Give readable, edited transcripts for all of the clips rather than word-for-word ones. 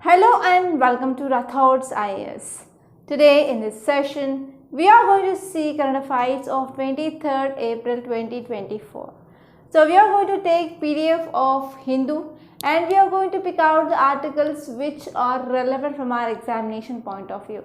Hello and welcome to Rathods IAS. Today in this session, we are going to see current affairs of 23rd April 2024. So we are going to take PDF of Hindu and we are going to pick out the articles which are relevant from our examination point of view.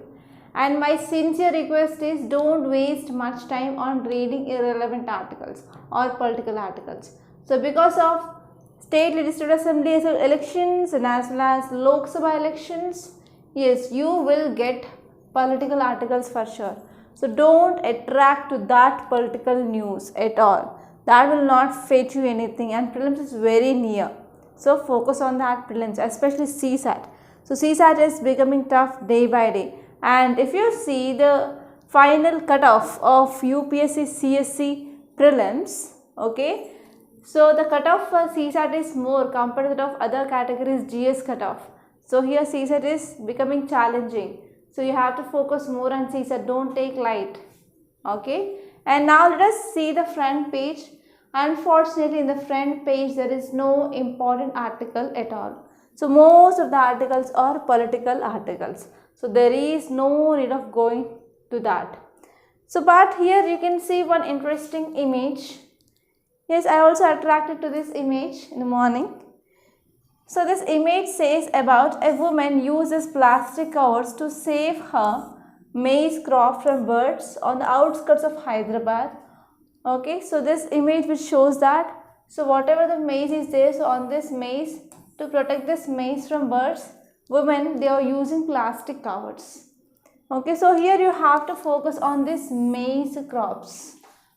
And my sincere request is don't waste much time on reading irrelevant articles or political articles. So because of State Legislative Assembly elections and as well as Lok Sabha elections, yes, you will get political articles for sure. So don't attract to that political news at all. That will not fetch you anything, and prelims is very near. So focus on that prelims, especially CSAT. So CSAT is becoming tough day by day. And if you see the final cutoff of UPSC CSC prelims, okay, so the cutoff for CSAT is more compared to that of other categories GS cutoff. So here CSAT is becoming challenging. So you have to focus more on CSAT, don't take light. Okay. And now let us see the front page. Unfortunately, in the front page there is no important article at all. So most of the articles are political articles. So there is no need of going to that. So but here you can see one interesting image. Yes, I also attracted to this image in the morning. So this image says about a woman uses plastic covers to save her maize crop from birds on the outskirts of Hyderabad. Okay, so this image which shows that, so whatever the maize is there, so on this maize, to protect this maize from birds, women, they are using plastic covers. Okay, so here you have to focus on this maize crops.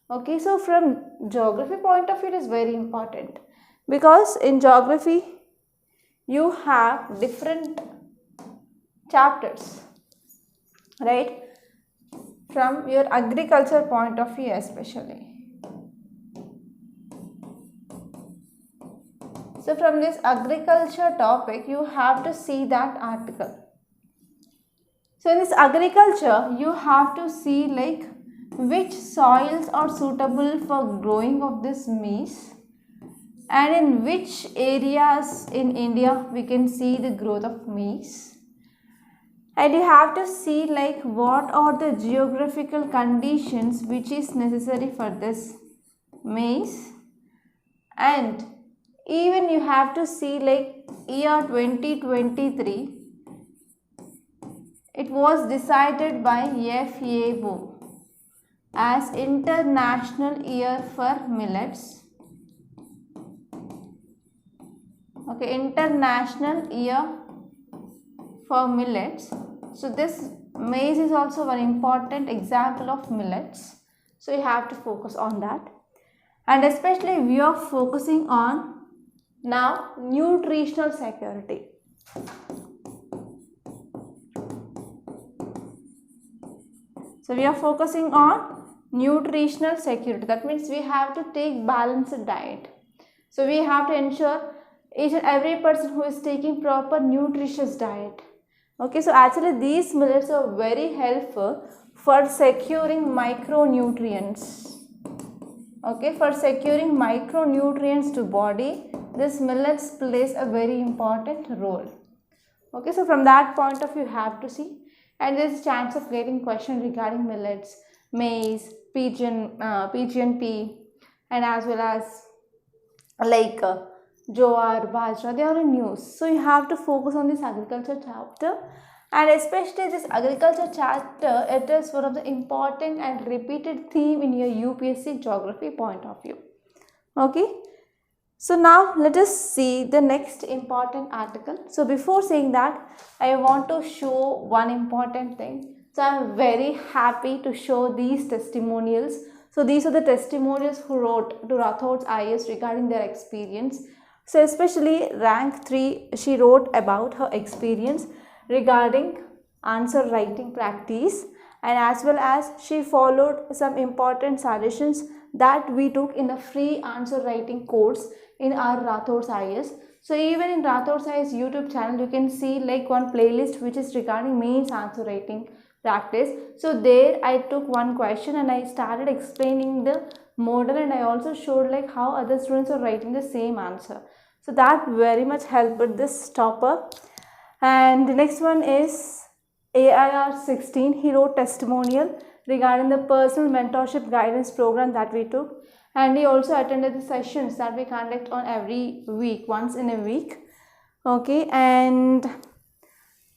Okay, so from geography point of view, it is very important because in geography, you have different chapters, right? From your agriculture point of view especially. So from this agriculture topic, you have to see that article. So in this agriculture, you have to see like which soils are suitable for growing of this maize and in which areas in India we can see the growth of maize, and you have to see like what are the geographical conditions which is necessary for this maize, and even you have to see like year 2023 it was decided by FAO as International Year for Millets. Okay, International Year for Millets. So this maize is also an important example of millets. So you have to focus on that. And especially we are focusing on now nutritional security. So we are focusing on nutritional security. That means we have to take balanced diet. So we have to ensure each and every person who is taking proper nutritious diet. Okay, so actually these millets are very helpful for securing micronutrients. Okay, for securing micronutrients to body, this millets plays a very important role. Okay, so from that point of view you have to see, and there is chance of getting question regarding millets, maize, PGNP, and as well as like jowar, bajra, they are in news. So you have to focus on this agriculture chapter, and especially this agriculture chapter, it is one of the important and repeated theme in your UPSC geography point of view. Okay. So now let us see the next important article. So before saying that, I want to show one important thing. So I am very happy to show these testimonials. So these are the testimonials who wrote to Rathods IAS regarding their experience. So especially rank 3, she wrote about her experience regarding answer writing practice, and as well as she followed some important suggestions that we took in the free answer writing course in our Rathods IAS. So even in Rathods IAS YouTube channel, you can see like one playlist which is regarding mains answer writing practice. So there I took one question and I started explaining the model, and I also showed like how other students are writing the same answer. So that very much helped this topper. And the next one is AIR 16. He wrote testimonial regarding the personal mentorship guidance program that we took. And he also attended the sessions that we conduct on every week, once in a week. Okay, and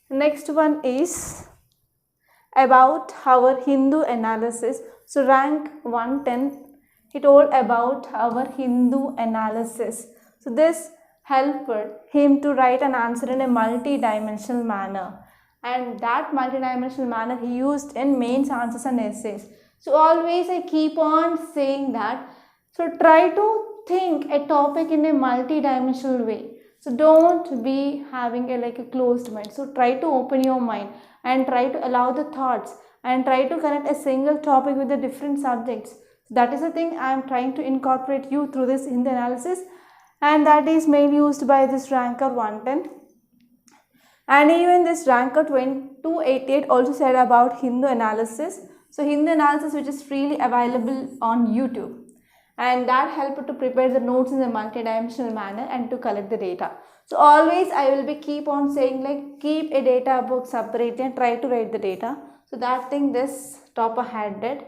next one is about our Hindu analysis. So rank 110, he told about our Hindu analysis. So this helped him to write an answer in a multi-dimensional manner, and that multi-dimensional manner he used in mains, answers and essays. So always I keep on saying that, so try to think a topic in a multi-dimensional way. So don't be having a closed mind. So try to open your mind and try to allow the thoughts and try to connect a single topic with the different subjects. That is the thing I am trying to incorporate you through this Hindu analysis, and that is mainly used by this ranker 110. And even this ranker 288 also said about Hindu analysis. So Hindu analysis, which is freely available on YouTube, and that helped to prepare the notes in a multi-dimensional manner and to collect the data. So always I will be keep on saying like keep a data book separate and try to write the data. So that thing this topper had did.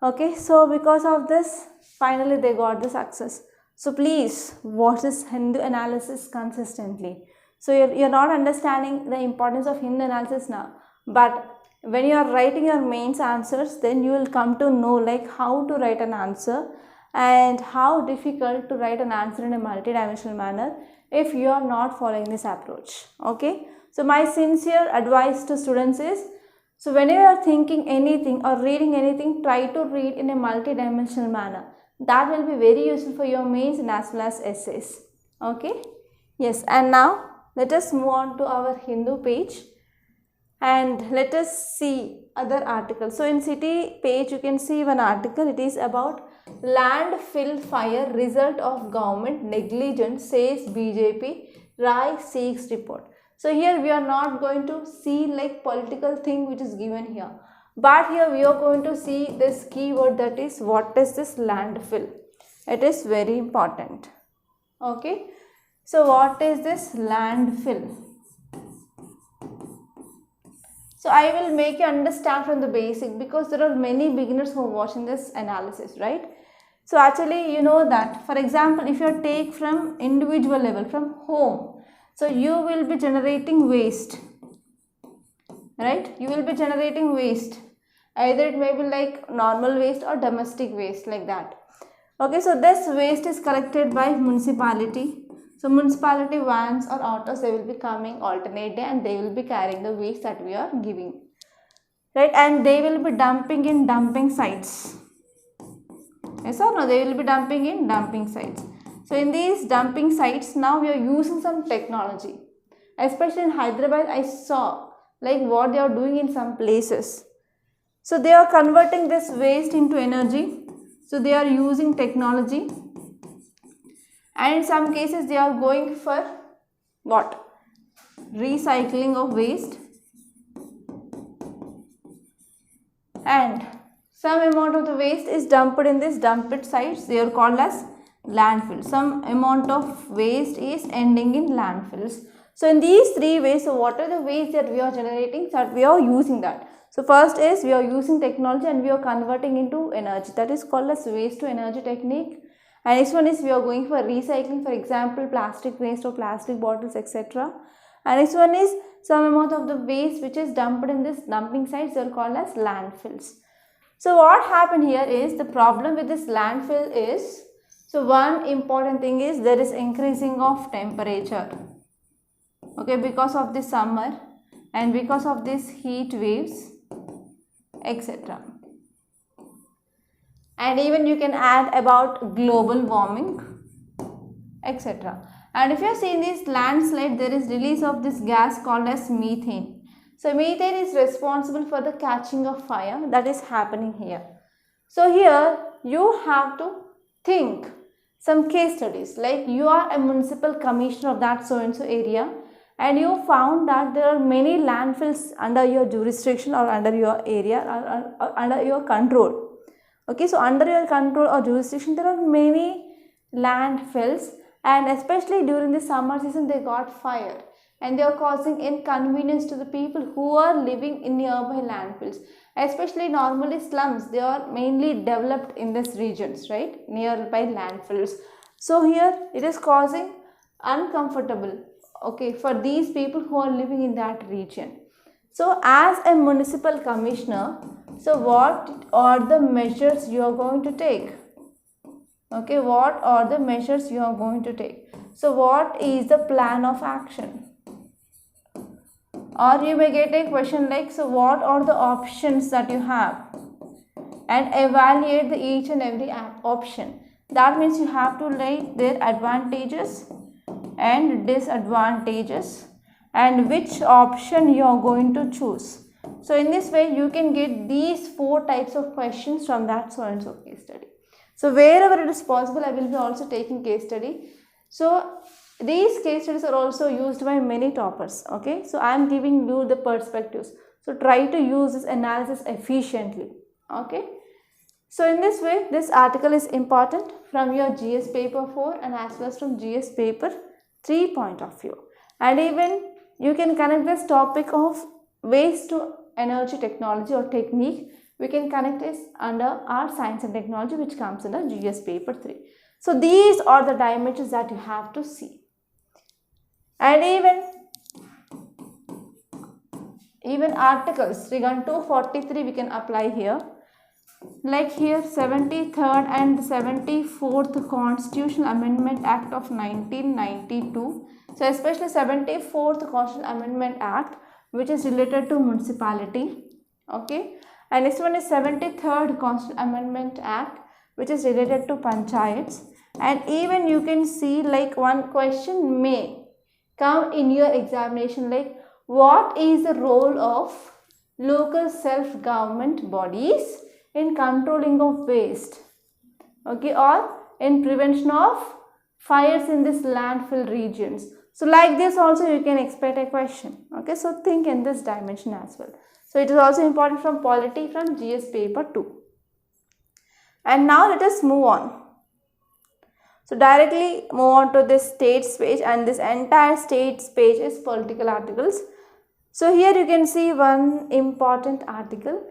Okay, so because of this finally they got the success. So please watch this Hindu analysis consistently. So you're not understanding the importance of Hindu analysis now, but when you are writing your mains answers, then you will come to know like how to write an answer and how difficult to write an answer in a multi-dimensional manner if you are not following this approach. Okay, so my sincere advice to students is, so whenever you are thinking anything or reading anything, try to read in a multi-dimensional manner. That will be very useful for your mains and as well as essays. Okay, yes, and now let us move on to our Hindu page. And let us see other articles. So in city page you can see one article. It is about landfill fire result of government negligence, says BJP. Rai seeks report. So here we are not going to see like political thing which is given here, but here we are going to see this keyword, that is what is this landfill. It is very important. Okay, so what is this landfill? So I will make you understand from the basic, because there are many beginners who are watching this analysis, right? So actually you know that, for example, if you take from individual level, from home, so you will be generating waste, right? You will be generating waste. Either it may be like normal waste or domestic waste, like that. Okay, so this waste is collected by municipality. So municipality vans or autos, they will be coming alternate day and they will be carrying the waste that we are giving, right? And they will be dumping in dumping sites. Yes or no? They will be dumping in dumping sites. So in these dumping sites, now we are using some technology. Especially in Hyderabad, I saw like what they are doing in some places. So they are converting this waste into energy. So they are using technology. And in some cases they are going for what? Recycling of waste. And some amount of the waste is dumped in this dumped sites. They are called as landfill. Some amount of waste is ending in landfills. So in these three ways, so what are the ways that we are generating, that we are using that? So first is we are using technology and we are converting into energy. That is called as waste to energy technique. And next one is we are going for recycling, for example, plastic waste or plastic bottles, etc. And next one is some amount of the waste which is dumped in this dumping sites, they are called as landfills. So what happened here is, the problem with this landfill is, so one important thing is there is increasing of temperature. Okay, because of the summer and because of these heat waves, etc. And even you can add about global warming, etc. And if you have seen this landslide, there is release of this gas called as methane. So methane is responsible for the catching of fire that is happening here. So here you have to think some case studies, like you are a municipal commissioner of that so and so area, and you found that there are many landfills under your jurisdiction or under your area or under your control. Okay, so under your control or jurisdiction, there are many landfills, and especially during the summer season, they got fire. and they are causing inconvenience to the people who are living in nearby landfills. Especially normally slums, they are mainly developed in these regions, right, nearby landfills. So here it is causing uncomfortable, okay, for these people who are living in that region. So as a municipal commissioner, so what are the measures you are going to take? Okay, what are the measures you are going to take? So what is the plan of action? Or you may get a question like, so what are the options that you have? And evaluate each and every option. That means you have to write their advantages and disadvantages and which option you are going to choose. So in this way you can get these 4 types of questions from that so and so case study. So wherever it is possible, I will be also taking case study. So these case studies are also used by many toppers, okay. So I am giving you the perspectives. So try to use this analysis efficiently, okay. So in this way, this article is important from your GS paper 4 and as well as from GS paper 3 point of view. And even you can connect this topic of waste to energy technology or technique. We can connect this under our science and technology, which comes under GS paper 3. So these are the dimensions that you have to see. And even articles regarding 243 we can apply here. Like here 73rd and 74th Constitutional Amendment Act of 1992. So especially 74th Constitutional Amendment Act, which is related to municipality, okay. And next one is 73rd Constitutional Amendment Act, which is related to panchayats. And even you can see like one question may come in your examination like, what is the role of local self-government bodies in controlling of waste, okay, or in prevention of fires in these landfill regions. So like this also you can expect a question, okay. So think in this dimension as well. So it is also important from polity from GS paper 2. And now let us move on. So directly move on to this states page, and this entire states page is political articles. So here you can see one important article.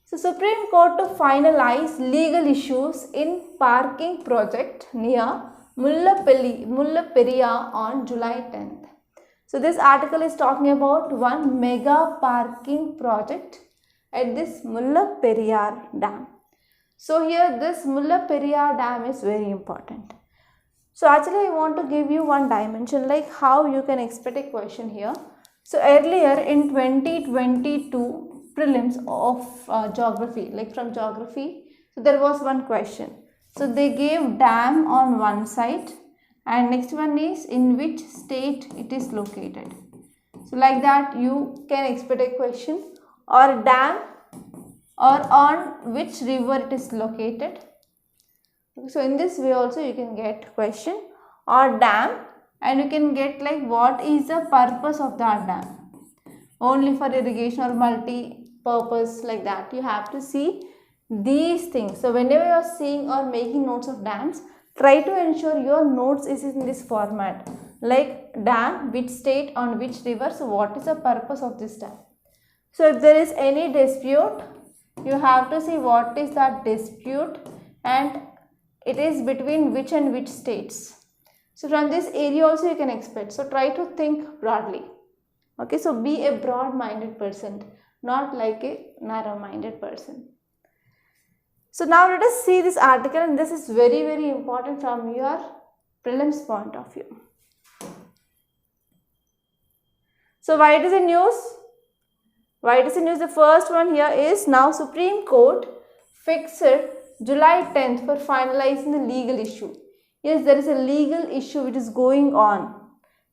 So Supreme Court to finalize legal issues in parking project near Periyar on July 10th. So this article is talking about one mega parking project at this Periyar Dam. So here this Periyar Dam is very important. So actually I want to give you one dimension like how you can expect a question here. So earlier in 2022 prelims of geography, like from geography, so there was one question. So they gave dam on one side and next one is in which state it is located. So like that you can expect a question, or dam, or on which river it is located. So in this way also you can get question, or dam, and you can get like what is the purpose of that dam, only for irrigation or multi-purpose, like that. You have to see these things. So whenever you are seeing or making notes of dams, try to ensure your notes is in this format, like dam, which state, on which river, so what is the purpose of this dam. So if there is any dispute, you have to see what is that dispute and it is between which and which states. So from this area also you can expect. So try to think broadly. Okay, so be a broad-minded person, not like a narrow-minded person. So now let us see this article, and this is very, very important from your prelims point of view. So why it is in news? Why it is in news? The first one here is now Supreme Court fixed July 10th for finalizing the legal issue. Yes, there is a legal issue which is going on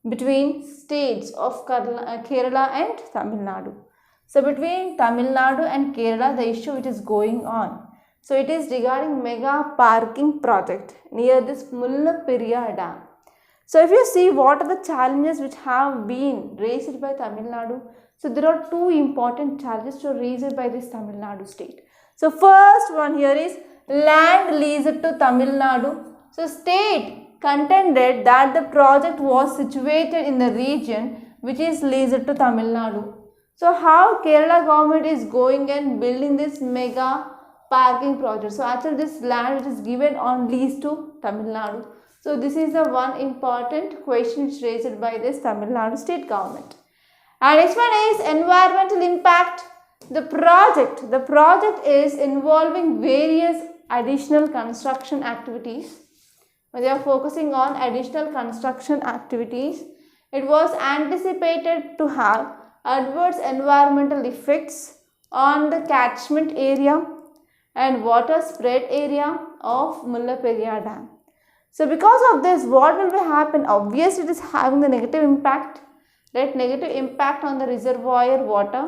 between states of Kerala and Tamil Nadu. So between Tamil Nadu and Kerala, the issue which is going on. So it is regarding mega parking project near this Periyar Dam. So if you see what are the challenges which have been raised by Tamil Nadu. So there are two important challenges to raised by this Tamil Nadu state. So first one here is land leased to Tamil Nadu. So state contended that the project was situated in the region which is leased to Tamil Nadu. So how Kerala government is going and building this mega parking project. So actually this land which is given on lease to Tamil Nadu. So this is the one important question which raised by this Tamil Nadu state government. And next one is environmental impact. The project is involving various additional construction activities. They are focusing on additional construction activities. It was anticipated to have adverse environmental effects on the catchment area and water spread area of Periyar Dam. So because of this, what will happen? Obviously, it is having the negative impact, right? Negative impact on the reservoir water,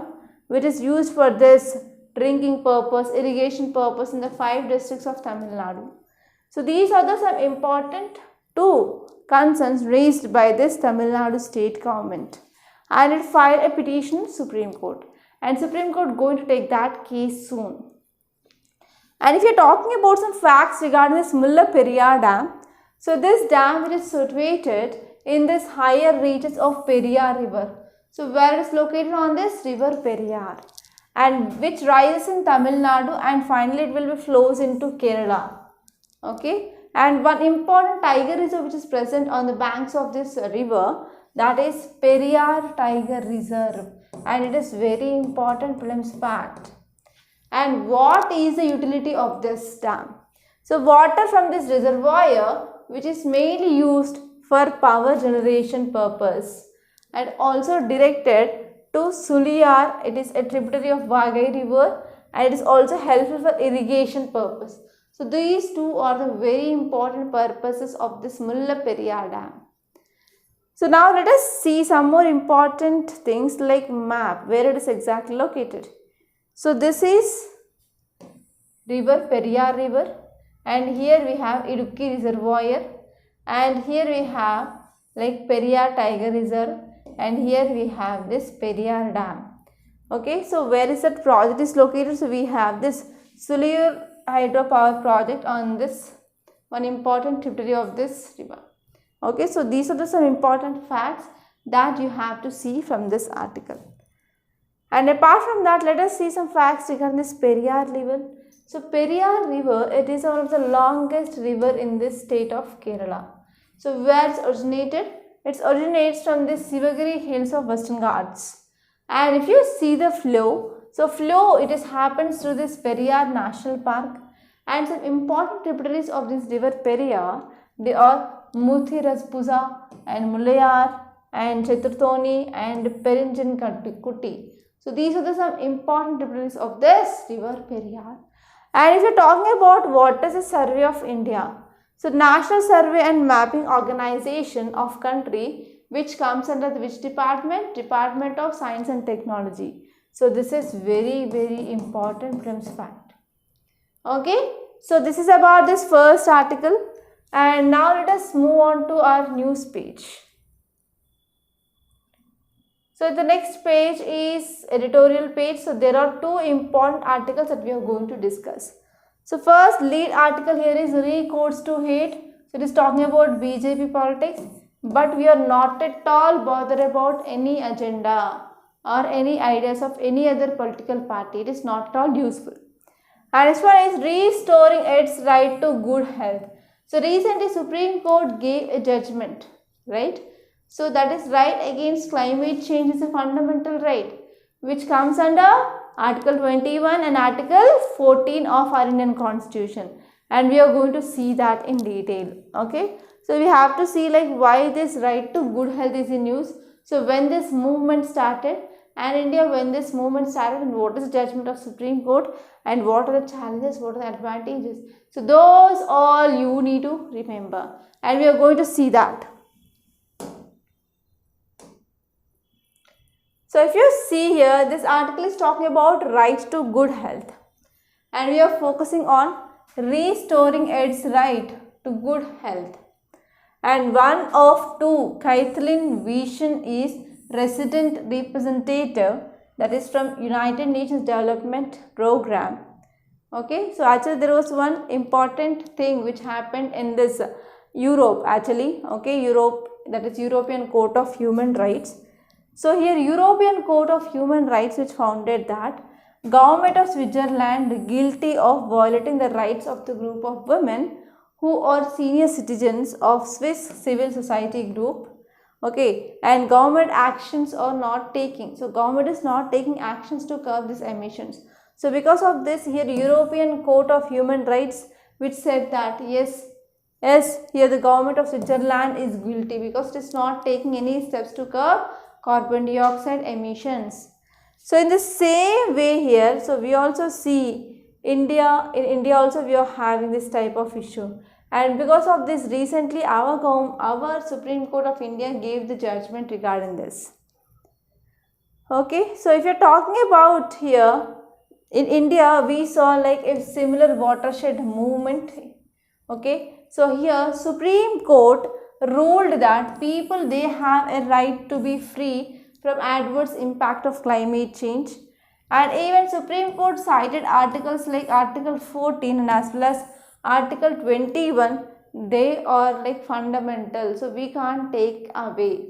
which is used for this drinking purpose, irrigation purpose in the 5 districts of Tamil Nadu. So these are the some important 2 concerns raised by this Tamil Nadu state government, and it filed a petition in Supreme Court, and Supreme Court going to take that case soon. And if you are talking about some facts regarding this Periyar Dam, so this dam which is situated in this higher reaches of Periyar river. So where it is located on this river Periyar, and which rises in Tamil Nadu, and finally it will be flows into Kerala. Okay, and one important tiger reserve which is present on the banks of this river, that is Periyar Tiger Reserve, and it is very important prelims fact. And what is the utility of this dam? So water from this reservoir which is mainly used for power generation purpose, and also directed to Suliyar. It is a tributary of Vagai river, and it is also helpful for irrigation purpose. So these 2 are the very important purposes of this Periyar Dam. So now let us see some more important things like map, where it is exactly located. So this is river Periyar river, and here we have Idukki reservoir, and here we have like Periyar Tiger Reserve, and here we have this Periyar Dam. Okay, so where is that project is located? So we have this Suliyar hydropower project on this one important tributary of this river. Okay, so these are the some important facts that you have to see from this article. And apart from that, let us see some facts regarding this Periyar river. So Periyar river, it is one of the longest river in this state of Kerala. So where it originated? It originates from the Sivagiri hills of Western Ghats. And if you see the flow, so flow it is happens through this Periyar National Park, and some important tributaries of this river Periyar, they are Muthiraspuza and Mulayar and Cheturthoni and Perinjankutti. So these are the some important tributaries of this river Periyar. And if you are talking about what is the Survey of India, so National Survey and Mapping Organization of country, which comes under the which department? Department of Science and Technology. So this is very important prelims fact. Okay, so this is about this first article, and now let us move on to our news page. So the next page is editorial page. So there are 2 important articles that we are going to discuss. So first lead article here is Recourse to Hate. So it is talking about BJP politics, but we are not at all bothered about any agenda or any ideas of any other political party. It is not at all useful. And next one is restoring its right to good health. So recently Supreme Court gave a judgment, right? So that is right against climate change is a fundamental right, which comes under Article 21 and Article 14 of our Indian Constitution, and we are going to see that in detail. Okay, so we have to see like why this right to good health is in use. So when this movement started, and India when this movement started, and what is the judgment of Supreme Court, and what are the challenges, what are the advantages. So those all you need to remember, and we are going to see that. So if you see here, this article is talking about right to good health, and we are focusing on restoring its right to good health. And one of 2, Kaithlin Vision is resident representative, that is from United Nations Development Program. Okay, so actually there was one important thing which happened in this Europe actually. Okay, Europe, that is European Court of Human Rights. So here European Court of Human Rights which founded that government of Switzerland guilty of violating the rights of the group of women who are senior citizens of Swiss civil society group, okay, and government actions are not taking. So government is not taking actions to curb these emissions. So because of this, here European Court of Human Rights which said that yes, here the government of Switzerland is guilty because it is not taking any steps to curb carbon dioxide emissions. So in the same way here, so we also see in India also we are having this type of issue, and because of this recently our Supreme Court of India gave the judgment regarding this. Okay, so if you are talking about here in India, we saw like a similar watershed movement. Okay, so here Supreme Court ruled that people they have a right to be free from adverse impact of climate change, and even Supreme Court cited articles like Article 14 and as well as Article 21. They are like fundamental, so we can't take away.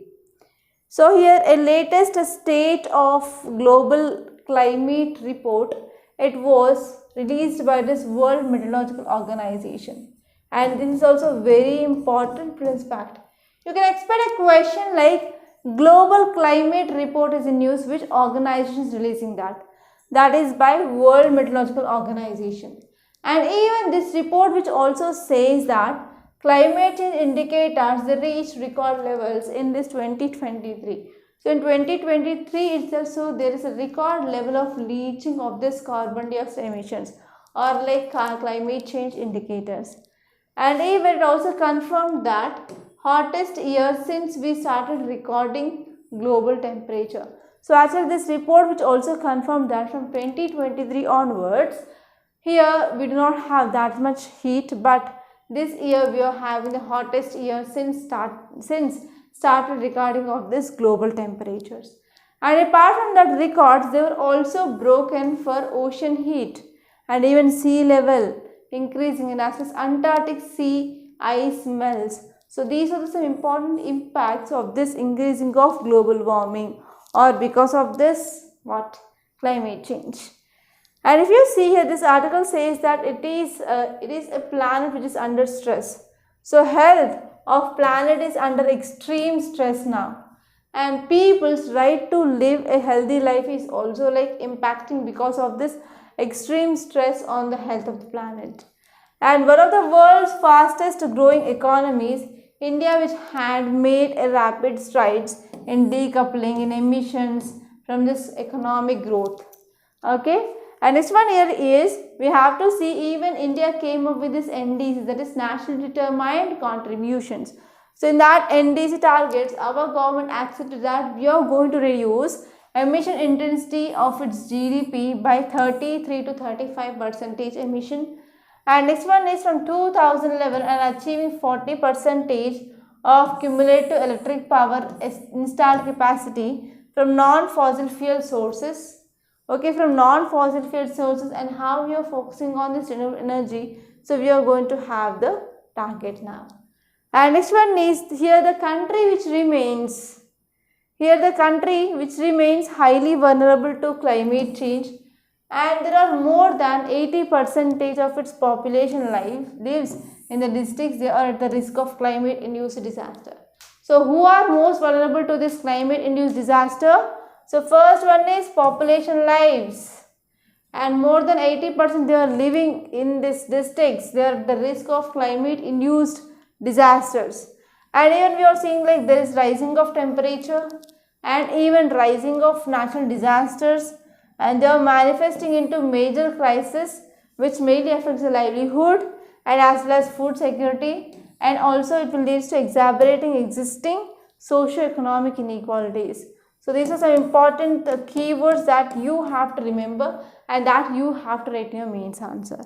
So here a latest state of global climate report, it was released by this World Meteorological Organization, and this is also very important fact. You can expect a question like global climate report is in news, which organization is releasing that? That is by World Meteorological Organization. And even this report which also says that climate change indicators they reached record levels in this 2023. So in 2023 itself, so there is a record level of reaching of this carbon dioxide emissions or like climate change indicators. And even it also confirmed that hottest year since we started recording global temperature. So actually this report which also confirmed that from 2023 onwards, here we do not have that much heat, but this year we are having the hottest year since started recording of this global temperatures. And apart from that records, they were also broken for ocean heat and even sea level increasing, and as well as Antarctic sea ice melts. So these are some important impacts of this increasing of global warming or because of this climate change. And if you see here, this article says that it is a planet which is under stress. So health of planet is under extreme stress now, and people's right to live a healthy life is also like impacting because of this extreme stress on the health of the planet. And one of the world's fastest growing economies, India, which had made a rapid strides in decoupling in emissions from this economic growth. Okay, and next one here is we have to see even India came up with this NDC, that is national determined contributions. So in that NDC targets, our government accepted that we are going to reduce emission intensity of its GDP by 33 to 35% emission. And next one is from 2011 and achieving 40% of cumulative electric power installed capacity from non-fossil fuel sources. Okay, from non-fossil fuel sources, and how we are focusing on this renewable energy. So we are going to have the target now. And next one is here the country which remains. Here the country which remains highly vulnerable to climate change, and there are more than 80% of its population lives in the districts they are at the risk of climate induced disaster. So who are most vulnerable to this climate induced disaster? So first one is population lives, and more than 80% they are living in these districts, they are at the risk of climate induced disasters. And even we are seeing like there is rising of temperature and even rising of natural disasters, and they are manifesting into major crisis which mainly affects the livelihood and as well as food security, and also it will lead to exacerbating existing socio-economic inequalities. So these are some important keywords that you have to remember and that you have to write in your mains answer.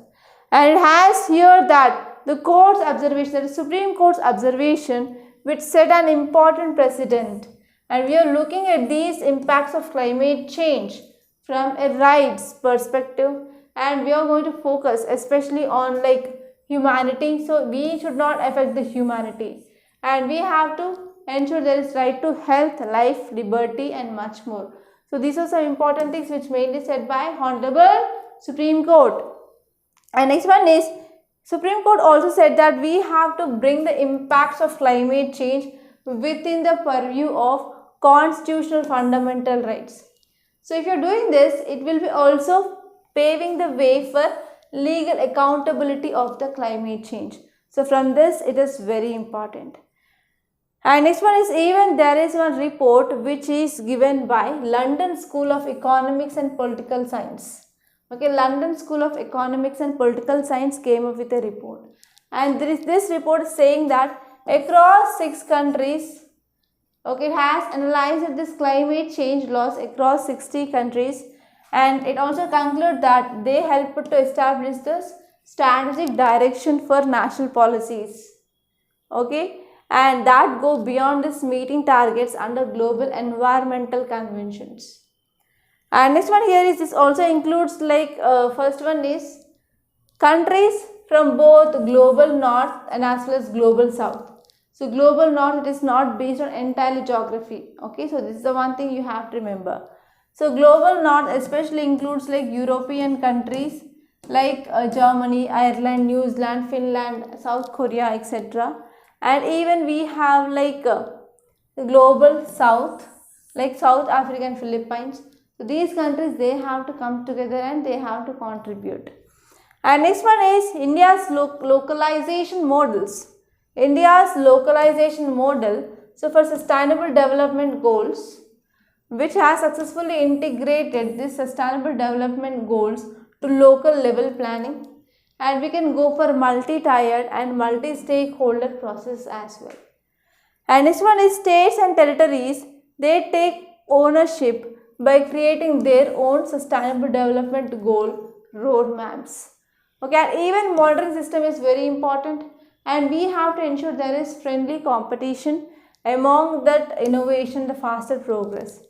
And it has here that the court's observation, that is Supreme Court's observation, which set an important precedent. And we are looking at these impacts of climate change from a rights perspective, and we are going to focus especially on like humanity. So we should not affect the humanity, and we have to ensure there is right to health, life, liberty and much more. So these are some important things which mainly said by Honorable Supreme Court. And next one is, Supreme Court also said that we have to bring the impacts of climate change within the purview of constitutional fundamental rights. So if you are doing this, it will be also paving the way for legal accountability of the climate change. So from this, it is very important. And next one is, even there is one report which is given by London School of Economics and Political Science. Okay, London School of Economics and Political Science came up with a report. And this report is saying that across 6 countries, okay, it has analyzed this climate change laws across 60 countries, and it also concluded that they help to establish the strategic direction for national policies, okay, and that go beyond this meeting targets under global environmental conventions. And next one here is, this also includes like first one is countries from both global north and as well as global south. So global north, it is not based on entirely geography, okay, so this is the one thing you have to remember. So global north especially includes like European countries like Germany, Ireland, New Zealand, Finland, South Korea, etc. And even we have like the global south like South Africa and Philippines. So these countries, they have to come together and they have to contribute. And next one is India's localization models. India's localization model, so for sustainable development goals, which has successfully integrated these sustainable development goals to local level planning, and we can go for multi-tiered and multi-stakeholder process as well. And next one is states and territories, they take ownership by creating their own sustainable development goal roadmaps. Okay, and even monitoring system is very important, and we have to ensure there is friendly competition among that innovation, the faster progress.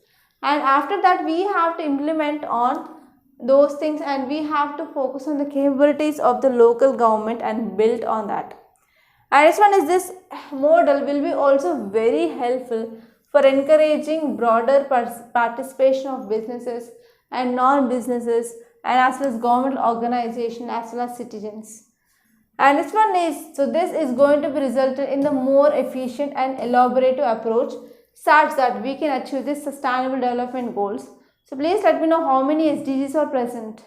And after that, we have to implement on those things, and we have to focus on the capabilities of the local government and build on that. And next one is, this model will be also very helpful for encouraging broader participation of businesses and non-businesses and as well as government organization as well as citizens. And this one is, so this is going to be resulted in the more efficient and elaborative approach such that we can achieve this sustainable development goals. So please let me know how many SDGs are present.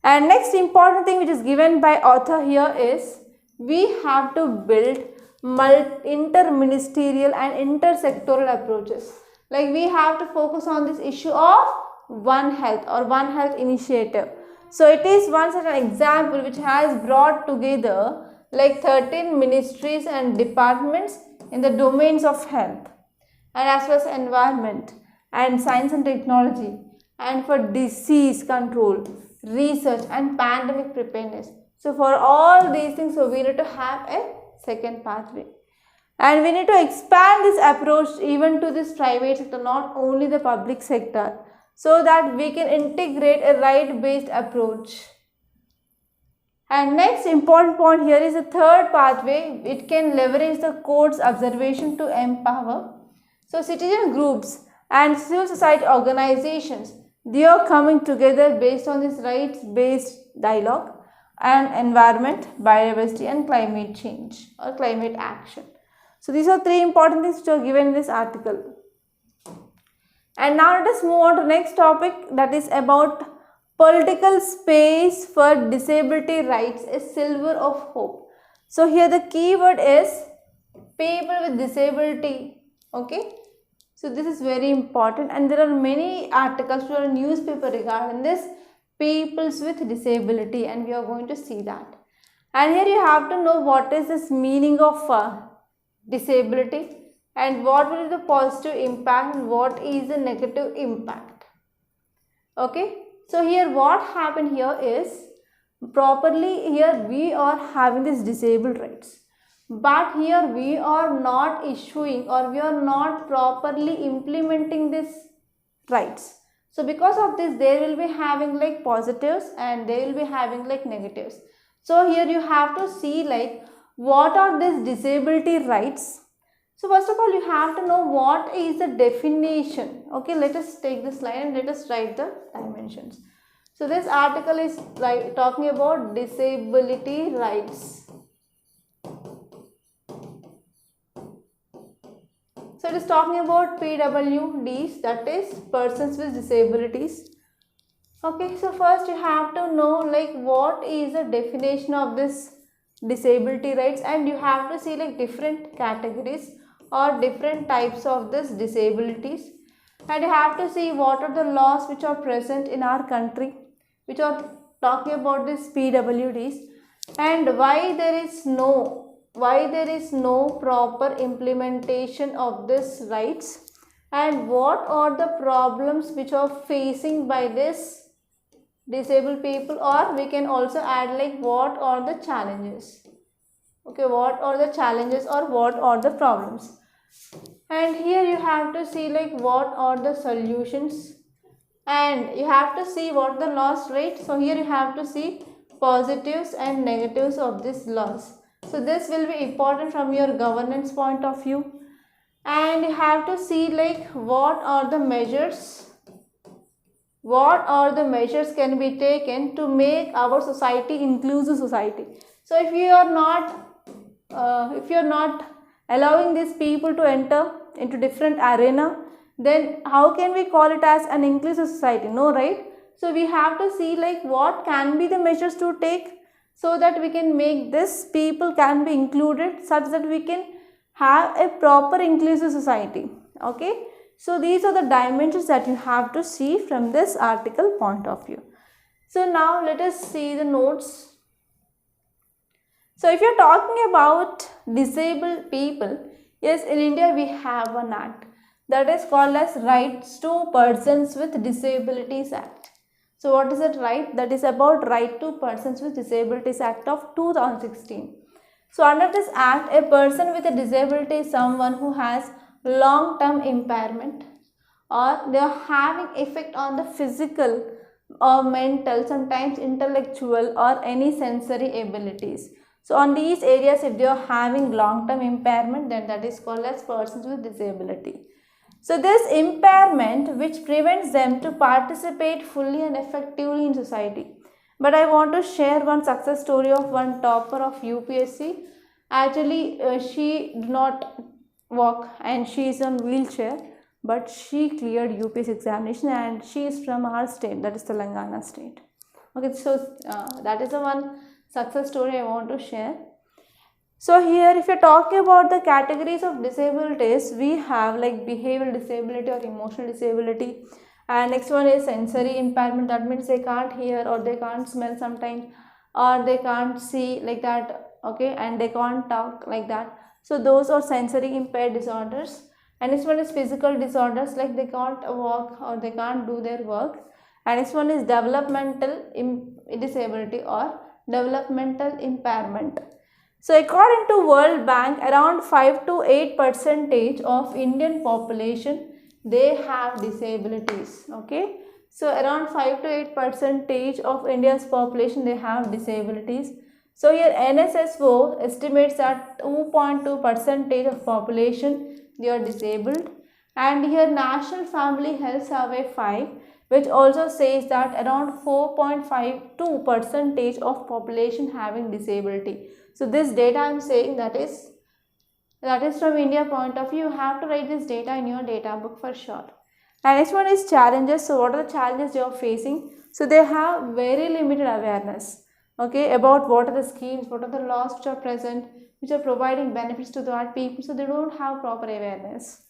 And next important thing which is given by author here is, we have to build interministerial and intersectoral approaches. Like we have to focus on this issue of One Health or One Health initiative. So it is one such an example which has brought together like 13 ministries and departments in the domains of health and as well as environment and science and technology, and for disease control, research and pandemic preparedness. So for all these things, so we need to have a second pathway, and we need to expand this approach even to this private sector, not only the public sector, so that we can integrate a right-based approach. And next important point here is the third pathway. It can leverage the court's observation to empower. So citizen groups and civil society organizations, they are coming together based on this rights-based dialogue and environment, biodiversity and climate change or climate action. So these are 3 important things which are given in this article. And now let us move on to next topic, that is about political space for disability rights, a silver of hope. So here the keyword is people with disability. Okay. So this is very important, and there are many articles from a newspaper regarding this peoples with disability, and we are going to see that. And here you have to know what is this meaning of disability, and what will be the positive impact and what is the negative impact. Okay, so here what happened here is, properly here we are having this disabled rights, but here we are not issuing or we are not properly implementing these rights. So because of this, they will be having like positives and they will be having like negatives. So here you have to see like what are these disability rights. So first of all, you have to know what is the definition. Okay, let us take this line and let us write the dimensions. So this article is talking about disability rights. So it is talking about PWDs, that is persons with disabilities. Okay, so first you have to know what is the definition of this disability rights, and you have to see different categories or different types of this disabilities, and you have to see what are the laws which are present in our country which are talking about this PWDs, and why there is no proper implementation of this rights, and what are the problems which are facing by this disabled people, or we can also add what are the challenges. Okay, what are the challenges or what are the problems, and here you have to see what are the solutions, and you have to see what the laws, right? So here you have to see positives and negatives of these laws. So this will be important from your governance point of view, and you have to see what are the measures can be taken to make our society inclusive society. So if you are not allowing these people to enter into different arena, then how can we call it as an inclusive society? No, right? So we have to see what can be the measures to take so that we can make this people can be included, such that we can have a proper inclusive society. Okay, so these are the dimensions that you have to see from this article point of view. So now let us see the notes. So if you are talking about disabled people, yes, in India we have an act that is called as Rights to Persons with Disabilities Act. So what is it, right? That is about Right to Persons with Disabilities Act of 2016. So under this act, a person with a disability is someone who has long-term impairment, or they are having effect on the physical or mental, sometimes intellectual or any sensory abilities. So on these areas, if they are having long-term impairment, then that is called as persons with disability. So this impairment which prevents them to participate fully and effectively in society. But I want to share one success story of one topper of UPSC. Actually, she did not walk and she is on wheelchair, but she cleared UPSC examination, and she is from our state, that is Telangana state. Okay, so that is the one success story I want to share. So here, if you're talking about the categories of disabilities, we have behavioral disability or emotional disability, and next one is sensory impairment. That means they can't hear or they can't smell sometimes, or they can't see like that. Okay, and they can't talk like that. So those are sensory impaired disorders. And next one is physical disorders, like they can't walk or they can't do their work. And next one is developmental disability or developmental impairment. So according to World Bank, around 5 to 8% of Indian population, they have disabilities. Okay, so around 5 to 8% of India's population, they have disabilities. So here NSSO estimates that 2.2% of population, they are disabled. And here National Family Health Survey 5, which also says that around 4.52% of population having disability. So this data I am saying that is from India point of view. You have to write this data in your data book for sure. And next one is challenges. So what are the challenges they are facing? So they have very limited awareness, okay, about what are the schemes, what are the laws which are present, which are providing benefits to that people. So they don't have proper awareness.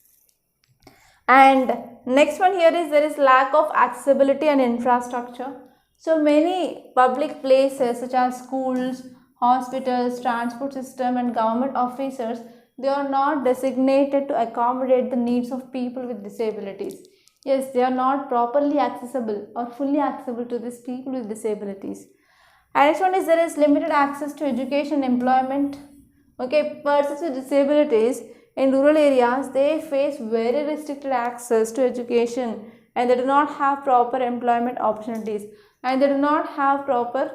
And next one here is there is lack of accessibility and infrastructure. So many public places such as schools, hospitals, transport system and government officers, they are not designated to accommodate the needs of people with disabilities. Yes, they are not properly accessible or fully accessible to these people with disabilities. And next one is there is limited access to education and employment. Okay, persons with disabilities in rural areas, they face very restricted access to education, and they do not have proper employment opportunities, and they do not have proper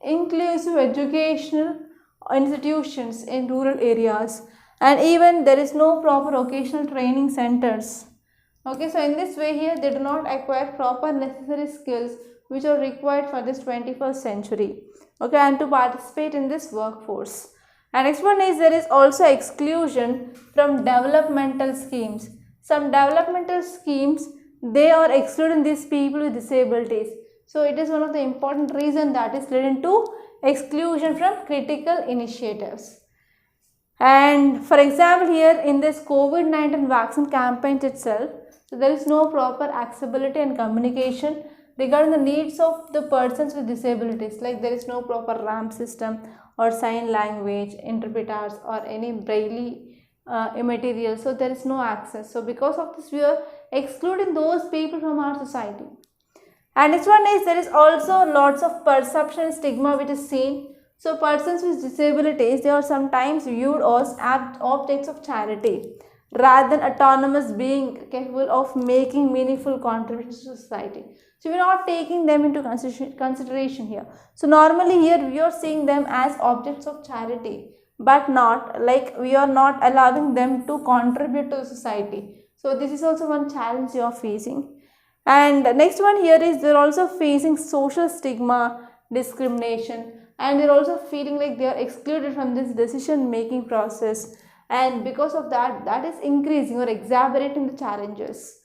inclusive educational institutions in rural areas. and even there is no proper vocational training centers. Okay, so in this way here they do not acquire proper necessary skills which are required for this 21st century, okay, and to participate in this workforce. And next one is there is also exclusion from developmental schemes. Some developmental schemes, they are excluding these people with disabilities. So it is one of the important reasons that is leading to exclusion from critical initiatives. And for example, here in this COVID-19 vaccine campaign itself, so there is no proper accessibility and communication regarding the needs of the persons with disabilities, like there is no proper ramp system or sign language interpreters or any braille material, so there is no access. So because of this we are excluding those people from our society. And next one is there is also lots of perception and stigma which is seen. So persons with disabilities, they are sometimes viewed as objects of charity rather than autonomous being capable of making meaningful contributions to society. So we are not taking them into consideration here. So normally here we are seeing them as objects of charity, but not like we are not allowing them to contribute to society. So this is also one challenge you are facing. And next one here is they are also facing social stigma, discrimination, and they are also feeling like they are excluded from this decision making process, and because of that, that is increasing or exacerbating the challenges.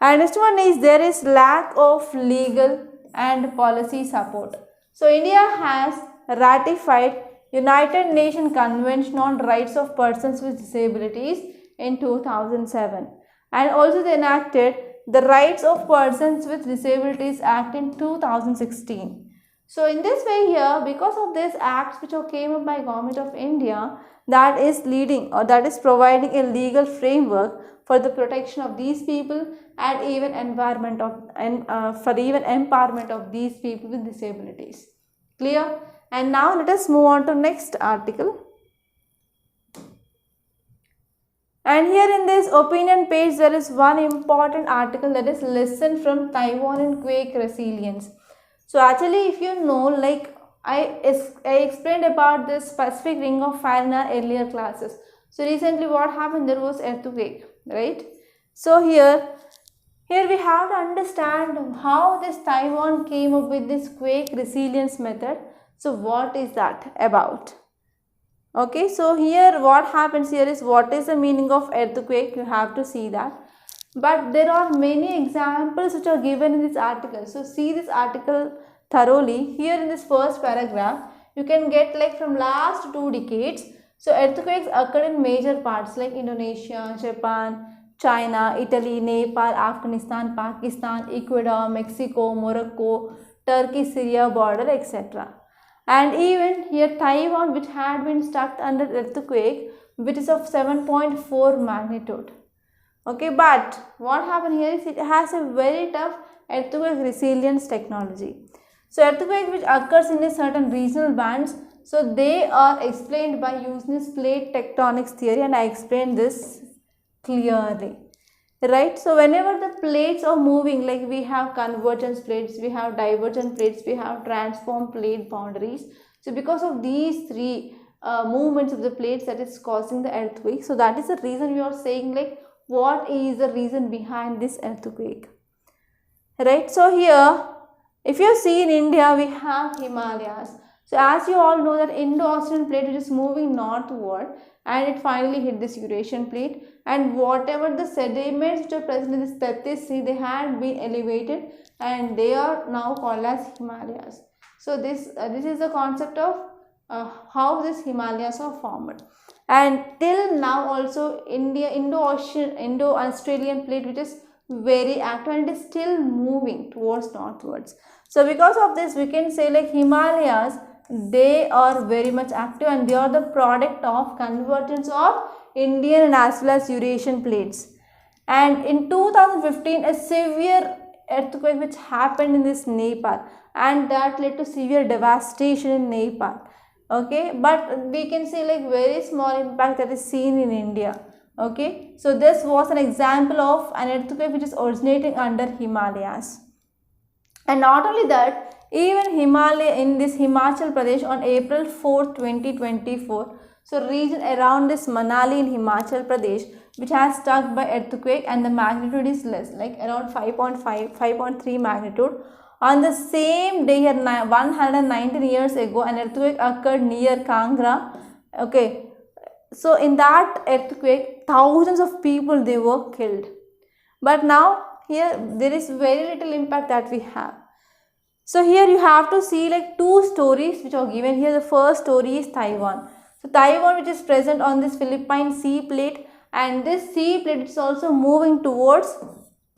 And next one is there is lack of legal and policy support. So India has ratified United Nations Convention on Rights of Persons with Disabilities in 2007, and also they enacted the Rights of Persons with Disabilities Act in 2016. So in this way here, because of these acts which came up by Government of India, that is leading or that is providing a legal framework for the protection of these people and even empowerment of these people with disabilities. Clear? And now let us move on to next article. And here in this opinion page there is one important article, that is lesson from Taiwan in quake resilience. So actually if you know, like I explained about this Pacific Ring of Fire in our earlier classes. So recently what happened, there was earthquake, right? So here we have to understand how this Taiwan came up with this quake resilience method. So what is that about? Okay, so here what happens here is, what is the meaning of earthquake? You have to see that. But there are many examples which are given in this article. So see this article thoroughly. Here in this first paragraph, you can get like from last 2 decades. So earthquakes occurred in major parts like Indonesia, Japan, China, Italy, Nepal, Afghanistan, Pakistan, Ecuador, Mexico, Morocco, Turkey, Syria border, etc. And even here Taiwan, which had been stuck under earthquake which is of 7.4 magnitude. Okay, but what happened here is it has a very tough earthquake resilience technology. So earthquake which occurs in a certain regional bands, so they are explained by using this plate tectonics theory, and I explained this clearly. Right, so whenever the plates are moving, like we have convergence plates, we have divergent plates, we have transform plate boundaries. So because of these three movements of the plates, that is causing the earthquake. So that is the reason we are saying like what is the reason behind this earthquake. Right, so here if you see in India we have Himalayas. So as you all know that Indo-Australian plate which is moving northward, and it finally hit this Eurasian plate, and whatever the sediments which are present in this Tethys Sea, they had been elevated and they are now called as Himalayas. So this is the concept of how this Himalayas are formed. And till now also Indo-Australian plate which is very active and it is still moving towards northwards. So because of this we can say like Himalayas, they are very much active and they are the product of convergence of Indian and as well as Eurasian plates. And in 2015 a severe earthquake which happened in this Nepal, and that led to severe devastation in Nepal. Okay, but we can see like very small impact that is seen in India. Okay, so this was an example of an earthquake which is originating under Himalayas. And not only that, even Himachal Pradesh on April 4, 2024, So region around this Manali in Himachal Pradesh, which has struck by earthquake, and the magnitude is less, like around 5.5, 5.3 magnitude. On the same day here, 119 years ago, an earthquake occurred near Kangra. Okay, so in that earthquake, thousands of people, they were killed. But now here there is very little impact that we have. So here you have to see like two stories which are given here. The first story is Taiwan. So Taiwan, which is present on this Philippine sea plate, and this sea plate is also moving towards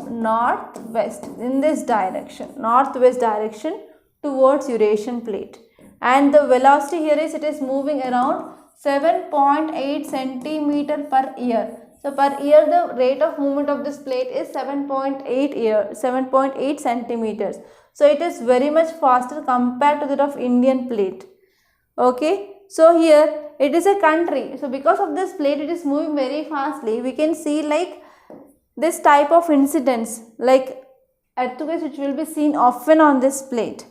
northwest in this direction, northwest direction towards Eurasian plate, and the velocity here is, it is moving around 7.8 centimeter per year. So per year the rate of movement of this plate is 7.8 centimeters. So it is very much faster compared to that of Indian plate. Okay, so here it is a country. So because of this plate, it is moving very fastly. We can see like this type of incidents, like earthquakes, which will be seen often on this plate.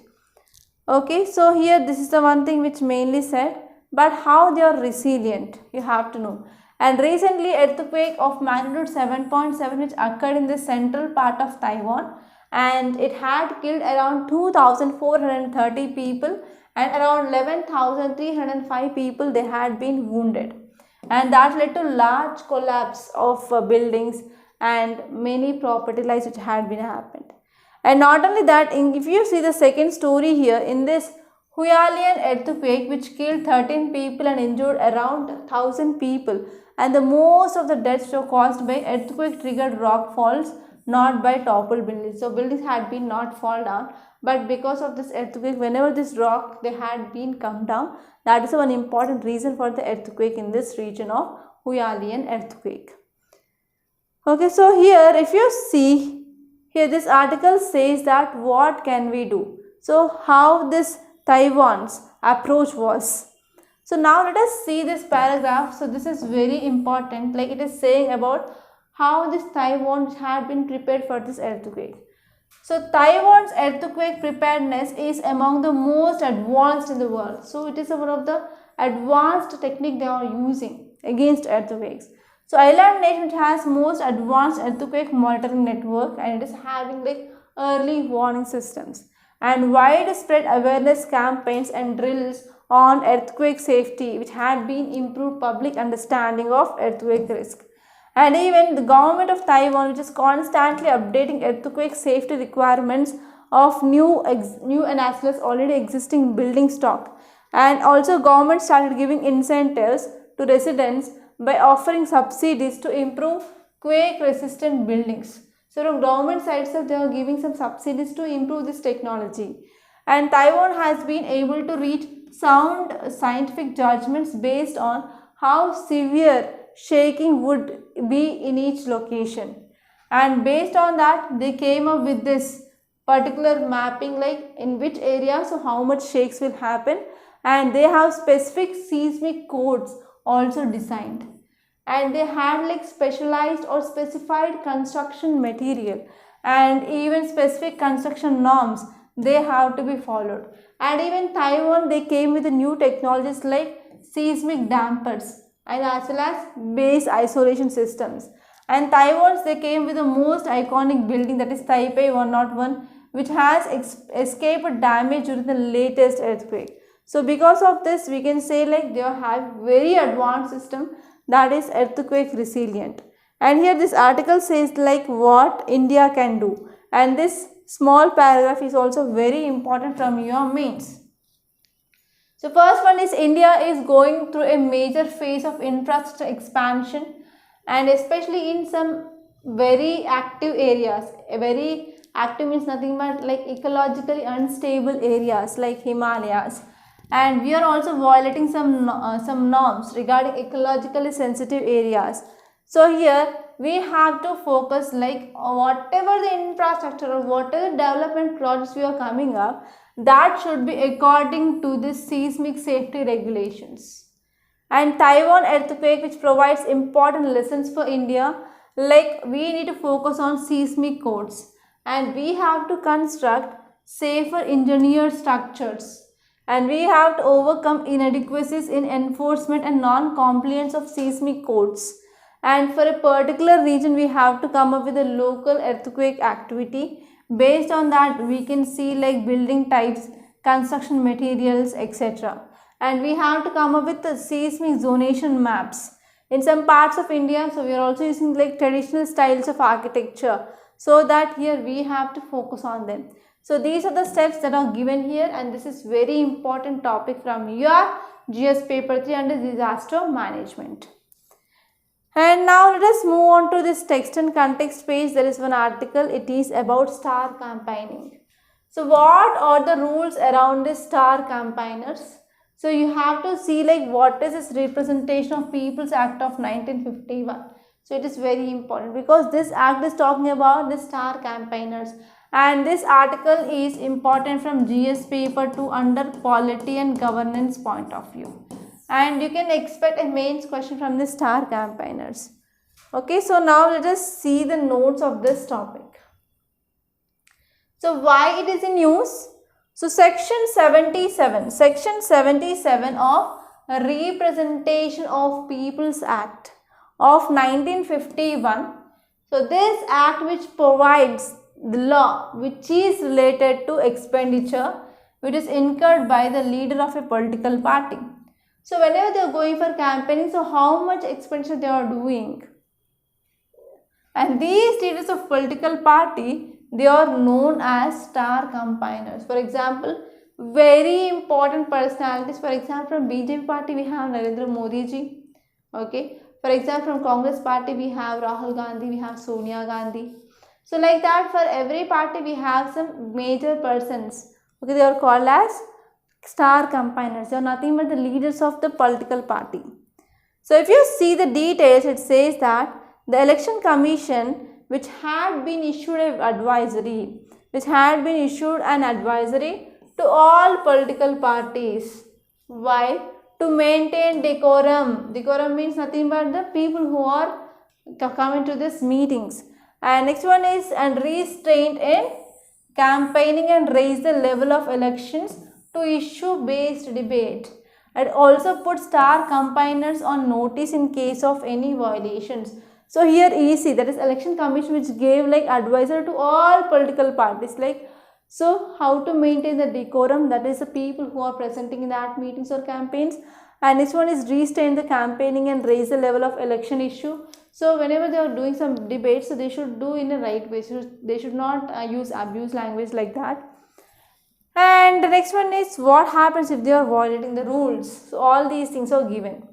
Okay, so here this is the one thing which mainly said, but how they are resilient, you have to know. And recently earthquake of magnitude 7.7 which occurred in the central part of Taiwan, and it had killed around 2,430 people, and around 11,305 people, they had been wounded, and that led to large collapse of buildings and many property lives which had been happened. And not only that, if you see the second story here, in this Hualien earthquake which killed 13 people and injured around 1,000 people, and the most of the deaths were caused by earthquake triggered rock falls, not by toppled buildings. So buildings had been not fall down, but because of this earthquake, whenever this rock they had been come down, that is one important reason for the earthquake in this region of Hualien earthquake. Okay, so here if you see here, this article says that what can we do? So how this Taiwan's approach was. So now let us see this paragraph. So this is very important, like it is saying about how this Taiwan had been prepared for this earthquake. So Taiwan's earthquake preparedness is among the most advanced in the world. So it is one of the advanced technique they are using against earthquakes. So island nation which has most advanced earthquake monitoring network, and it is having like early warning systems and widespread awareness campaigns and drills on earthquake safety, which had been improved public understanding of earthquake risk. And even the government of Taiwan, which is constantly updating earthquake safety requirements of new and as well as already existing building stock. And also government started giving incentives to residents by offering subsidies to improve quake resistant buildings. So from government side they are giving some subsidies to improve this technology. And Taiwan has been able to reach sound scientific judgments based on how severe shaking would be in each location, and based on that they came up with this particular mapping, like in which area so how much shakes will happen, and they have specific seismic codes also designed, and they had like specialized or specified construction material and even specific construction norms they have to be followed. And even Taiwan, they came with the new technologies like seismic dampers and as well as base isolation systems. And Taiwan, they came with the most iconic building, that is Taipei 101, which has escaped damage during the latest earthquake. So because of this, we can say like they have very advanced system that is earthquake resilient. And here this article says like what India can do, and this small paragraph is also very important from your mains. So first one is India is going through a major phase of infrastructure expansion, and especially in some very active areas. Very active means nothing but like ecologically unstable areas like Himalayas, and we are also violating some norms regarding ecologically sensitive areas. So here we have to focus like whatever the infrastructure or whatever development projects we are coming up, that should be according to the seismic safety regulations. And Taiwan earthquake, which provides important lessons for India, like we need to focus on seismic codes, and we have to construct safer engineered structures, and we have to overcome inadequacies in enforcement and non-compliance of seismic codes. And for a particular region, we have to come up with a local earthquake activity. Based on that, we can see like building types, construction materials, etc. And we have to come up with the seismic zonation maps in some parts of India. So we are also using like traditional styles of architecture, so that here we have to focus on them. So these are the steps that are given here, and this is very important topic from your GS paper 3 under disaster management. And now let us move on to this text and context page. There is one article. It is about star campaigning. So what are the rules around this star campaigners? So you have to see like what is this representation of People's Act of 1951. So it is very important because this act is talking about the star campaigners, and this article is important from GS paper 2 under polity and governance point of view. And you can expect a mains question from the star campaigners. Okay, so now let us see the notes of this topic. So why it is in use? So section 77 of Representation of People's Act of 1951. So this act which provides the law which is related to expenditure which is incurred by the leader of a political party. So whenever they are going for campaigning, so how much expenditure they are doing. And these leaders of political party, they are known as star campaigners. For example, very important personalities. For example, from BJP party we have Narendra Modi ji. Okay. For example, from Congress party we have Rahul Gandhi, we have Sonia Gandhi. So like that, for every party we have some major persons. Okay, they are called as star campaigners. They are nothing but the leaders of the political party. So if you see the details, it says that the election commission which had been issued an advisory to all political parties. Why? To maintain decorum. Decorum means nothing but the people who are coming to these meetings. And next one is and restraint in campaigning and raise the level of elections to issue based debate, and also put star campaigners on notice in case of any violations. So here EC, that is election commission, which gave like advisor to all political parties, like so how to maintain the decorum, that is the people who are presenting in that meetings or campaigns. And this one is restrain the campaigning and raise the level of election issue. So whenever they are doing some debates, so they should do in the right way. So they should not use abuse language like that. And the next one is what happens if they are violating the rules. So all these things are given.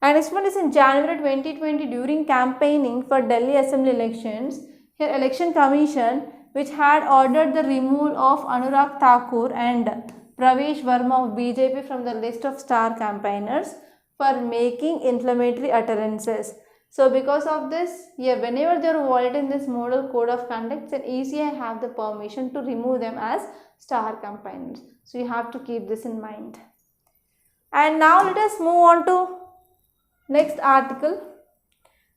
And next one is in January 2020 during campaigning for Delhi Assembly elections. Here election commission which had ordered the removal of Anurag Thakur and Pravesh Verma of BJP from the list of star campaigners for making inflammatory utterances. So because of this, whenever they are violating this model code of conduct, then ECI have the permission to remove them as star campaigners. So you have to keep this in mind. And now let us move on to next article.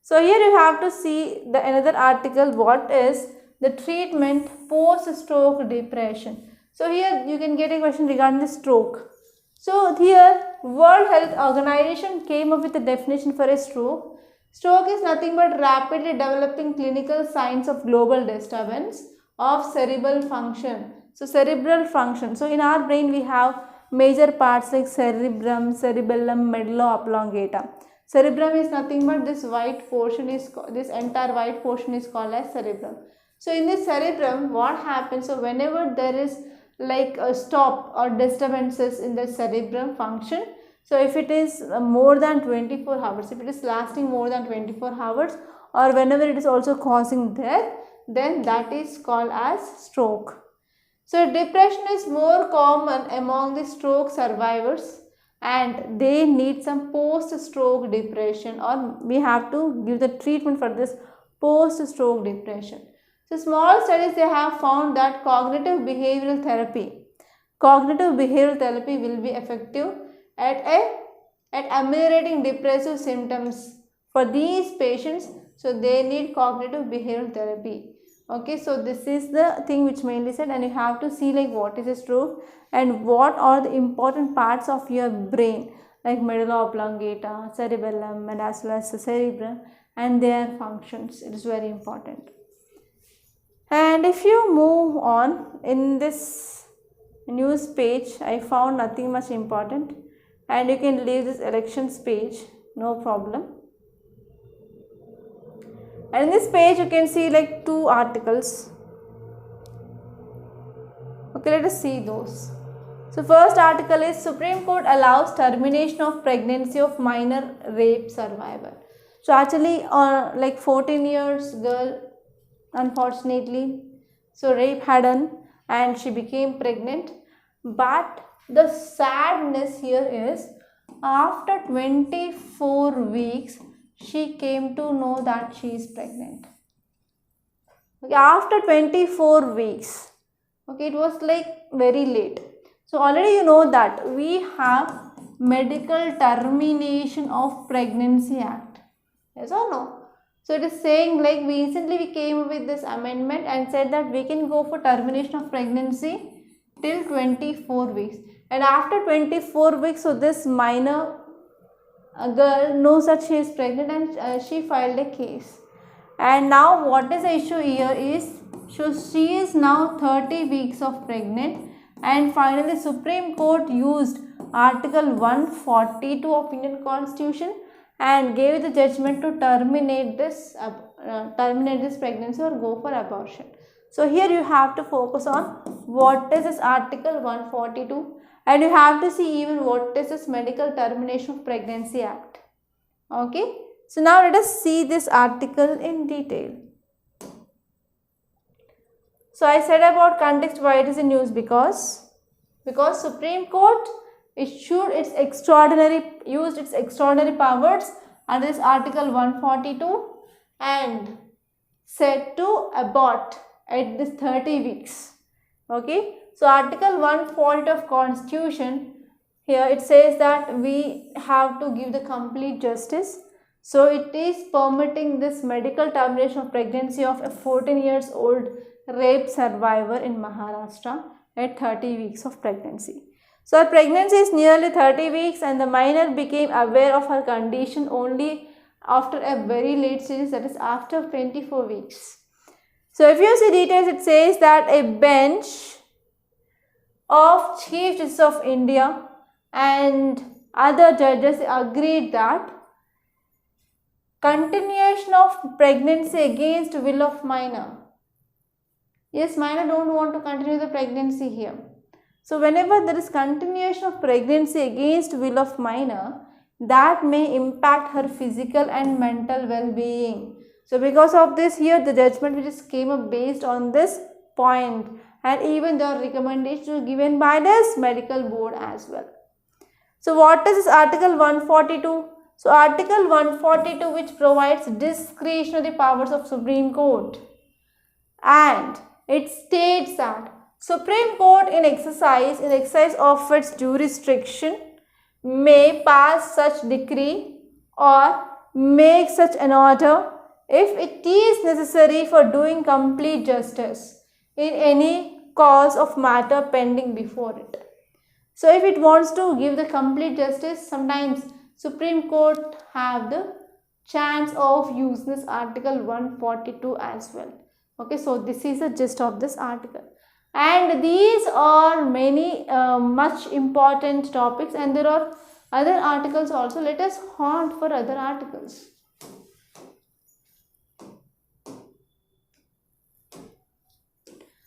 So here you have to see the another article, what is the treatment post-stroke depression. So here you can get a question regarding the stroke. So here World Health Organization came up with a definition for a stroke. Stroke is nothing but rapidly developing clinical signs of global disturbance of cerebral function. So cerebral function. So in our brain we have major parts like cerebrum, cerebellum, medulla oblongata. Cerebrum is nothing but this white portion is, this entire white portion is called as cerebrum. So in this cerebrum, what happens? So whenever there is like a stop or disturbances in the cerebrum function, so if it is more than 24 hours, if it is lasting more than 24 hours, or whenever it is also causing death, then that is called as stroke. So depression is more common among the stroke survivors, and they need some post-stroke depression, or we have to give the treatment for this post-stroke depression. So small studies, they have found that cognitive behavioral therapy will be effective at ameliorating depressive symptoms for these patients. So they need cognitive behavioral therapy. Okay, so this is the thing which mainly said, and you have to see like what is true and what are the important parts of your brain, like medulla oblongata, cerebellum, and as well as the cerebrum and their functions. It is very important. And if you move on in this news page, I found nothing much important, and you can leave this elections page, no problem. And in this page you can see like 2 articles. Okay, let us see those. So first article is Supreme Court allows termination of pregnancy of minor rape survivor. So actually like 14 years girl, unfortunately, so rape had done and she became pregnant. But the sadness here is after 24 weeks she came to know that she is pregnant. Okay, after 24 weeks. Okay, it was like very late. So already you know that we have Medical Termination of Pregnancy Act. Yes or no? So it is saying like recently we came with this amendment and said that we can go for termination of pregnancy till 24 weeks. And after 24 weeks, so this minor girl knows that she is pregnant and she filed a case. And now what is the issue here is, so she is now 30 weeks of pregnant, and finally Supreme Court used Article 142 of Indian Constitution and gave the judgment to terminate this pregnancy or go for abortion. So here you have to focus on what is this Article 142, and you have to see even what is this Medical Termination of Pregnancy Act. Okay. So now let us see this article in detail. So I said about context why it is in news because Supreme Court used its extraordinary powers under this Article 142 and said to abort at this 30 weeks. Okay. So Article 140 of Constitution, here it says that we have to give the complete justice. So it is permitting this medical termination of pregnancy of a 14 years old rape survivor in Maharashtra at 30 weeks of pregnancy. So her pregnancy is nearly 30 weeks and the minor became aware of her condition only after a very late stage, that is after 24 weeks. So if you see details, it says that a bench of Chief Justice of India and other judges agreed that continuation of pregnancy against will of minor. Yes, minor don't want to continue the pregnancy here. So whenever there is continuation of pregnancy against will of minor, that may impact her physical and mental well-being. So because of this, here the judgment which came up based on this point, and even the recommendations given by this medical board as well. So what is this Article 142? So Article 142 which provides discretionary powers of Supreme Court, and it states that Supreme Court in exercise of its jurisdiction may pass such decree or make such an order if it is necessary for doing complete justice in any cause of matter pending before it. So if it wants to give the complete justice, sometimes Supreme Court have the chance of using this Article 142 as well. Okay, so this is the gist of this article. And these are many much important topics, and there are other articles also. Let us hunt for other articles.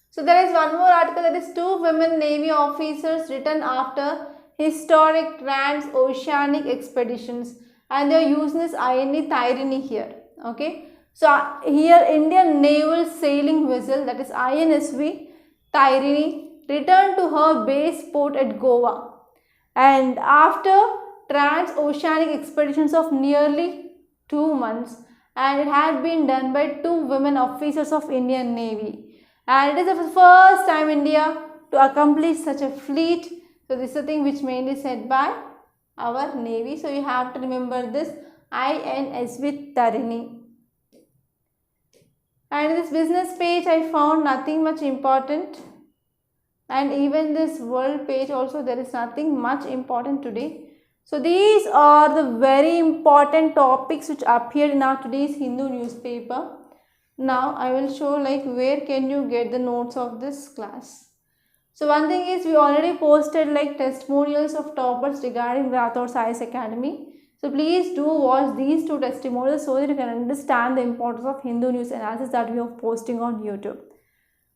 So there is one more article, that is 2 women Navy officers returned after historic trans-oceanic expeditions, and they are using this INE Tyranny here. Okay. So here Indian naval sailing vessel, that is INSV Tyranny, returned to her base port at Goa, and after trans-oceanic expeditions of nearly 2 months, and it had been done by 2 women officers of Indian Navy. And it is the first time India to accomplish such a fleet. So this is the thing which mainly said by our Navy. So you have to remember this INSV Tarini. And this business page I found nothing much important, and even this world page also there is nothing much important today. So these are the very important topics which appeared in our today's Hindu newspaper. Now I will show like where can you get the notes of this class. So one thing is we already posted like testimonials of toppers regarding Rathods IAS Academy. So please do watch these two testimonials so that you can understand the importance of Hindu news analysis that we are posting on YouTube.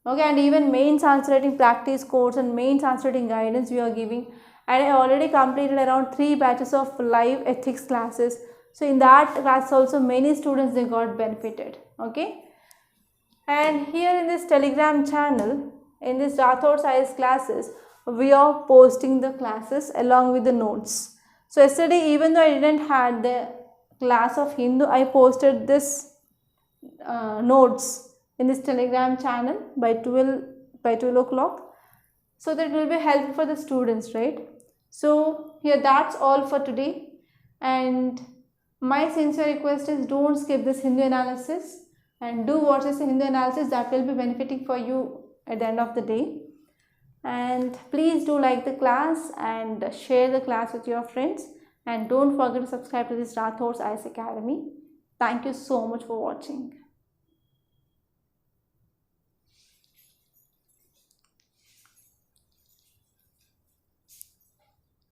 Okay, and even mains answer writing practice course and mains answer writing guidance we are giving. And I already completed around 3 batches of live ethics classes. So in that class also many students they got benefited. Okay. And here in this Telegram channel, in this Rathods IAS classes, we are posting the classes along with the notes. So yesterday, even though I didn't had the class of Hindu, I posted this notes in this Telegram channel by 12 o'clock, so that it will be helpful for the students, right? So here that's all for today, and my sincere request is don't skip this Hindu analysis and do watch this Hindu analysis. That will be benefiting for you at the end of the day. And please do like the class and share the class with your friends, and don't forget to subscribe to this Rathods IAS Academy. Thank you so much for watching.